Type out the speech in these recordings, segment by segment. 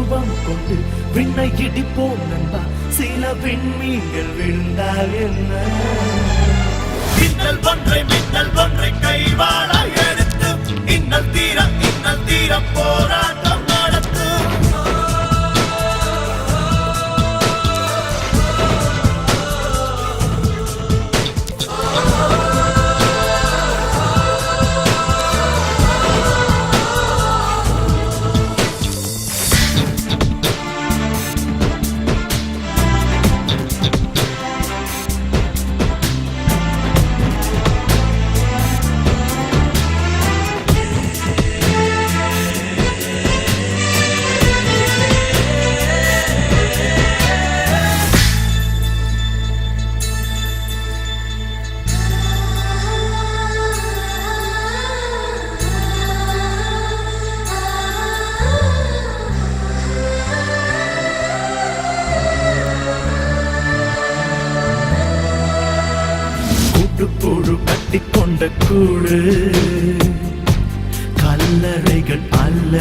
விஸ்வரூபம் கொண்டு விண்ணை இடிப்போம் நண்பா, சில விண்மீன்கள் விழுந்தால் என்ன? மின்னல் ஒன்றை கைவாளா எடுத்து இன்னல் தீர போராட்டம் நடத்து. புழு கட்டிக்கொண்ட கூடு கல்லறைகள் அல்ல,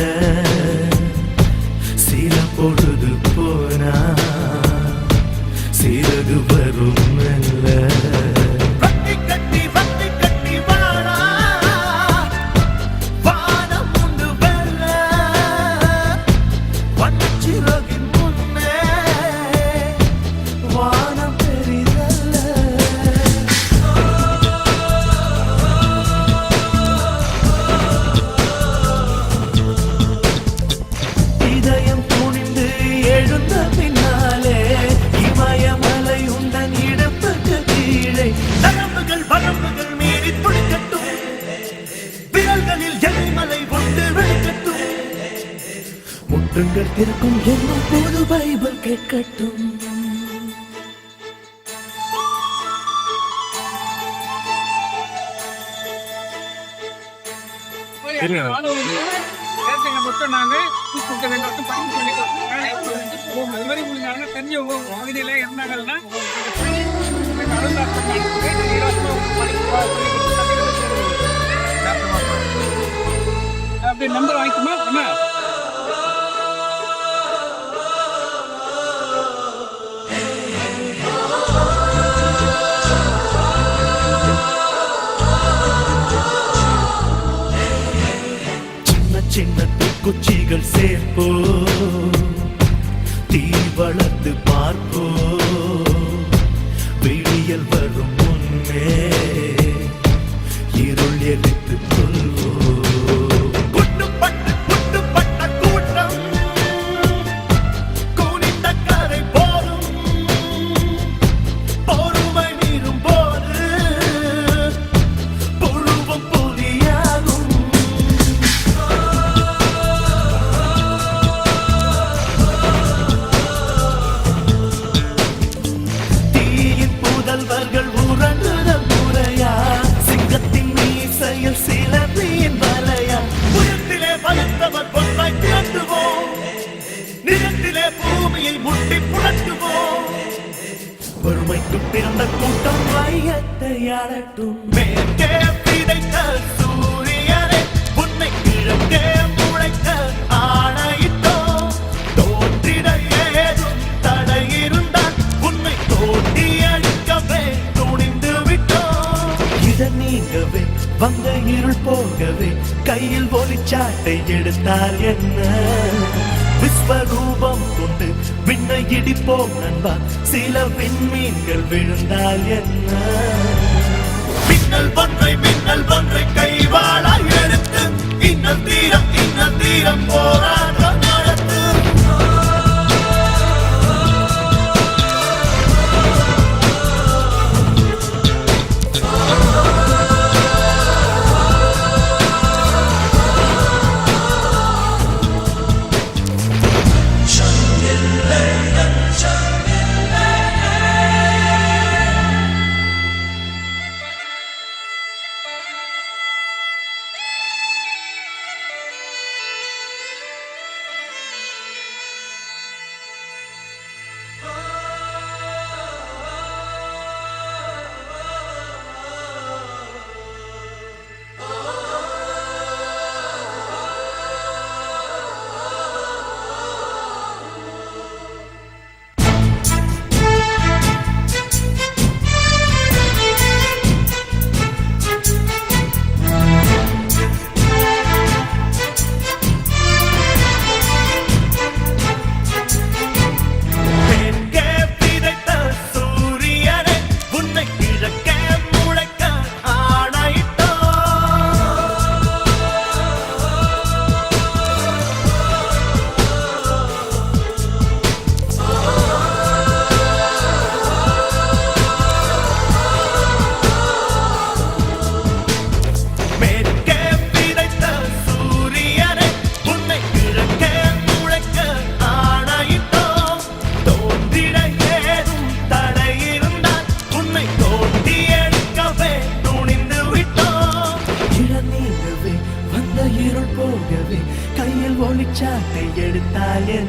சில பொழுது போனா சிறகு வரும் அல்ல. முட்டுங்கள் திறக்கும் என்னும் போது பைபிள் கேட்கட்டும். அப்படி நம்பர் வாங்கிக்குமா? சின்ன குச்சிகள் சேர்ப்போ, தீ வளர்த்து பார்ப்போ, விடியல் வரும் முன்னே இருள் எரித்து கொள்வோ. பொறுமைக்கு பிறந்த கூட்டம் வையத்தை ஆளட்டும். மேற்கே விதைத்த சூரியனை உன்னை கிழக்கே முளைக்க ஆணையிட்டோம். தோற்றிட ஏதும் தடை இருந்தால் உன்னை தோட்டி அடிக்கவே துணிந்து விட்டோம். இதன் நீங்கவே வந்த இருள் போகவே கையில் ஒளிச்சாட்டை எடுத்தால் என்ன? விஸ்வரூபம் கொண்டு விண்ணை இடிப்போம் நண்பா, சில விண்மீன்கள் விழுந்தால் என்ன? மின்னல் ஒன்றை கைவாளா எடுத்து இன்னல் தீரம் போராட்டம் நடத்து.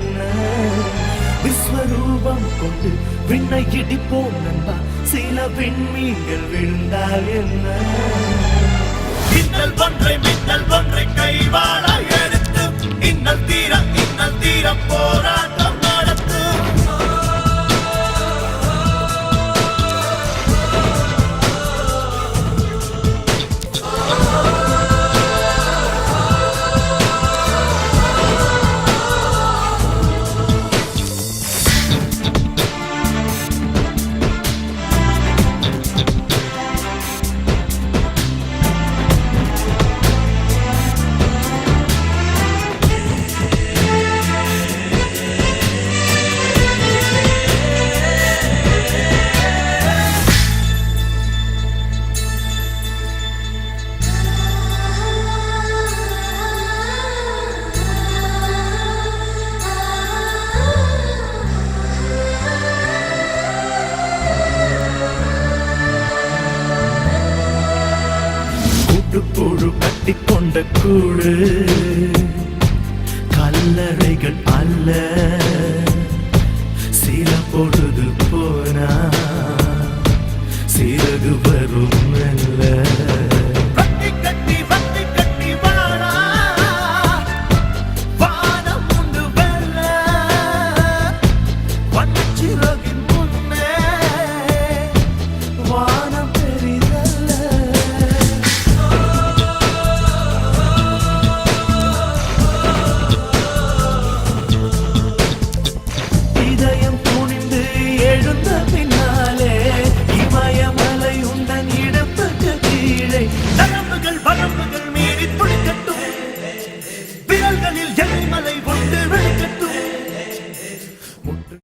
என்ன விஸ்வரூபம் கொண்டு விண்ணை இடிப்போம் நண்பா சில விண்மீன்கள் விழுந்தால் என்ன மின்னல் ஒன்றை கைவாள எடுத்து இன்னல் தீர போராட்டம் நடத்து புழு கட்டிக்கொண்ட கூடு கல்லறைகள் அல்ல சில பொடு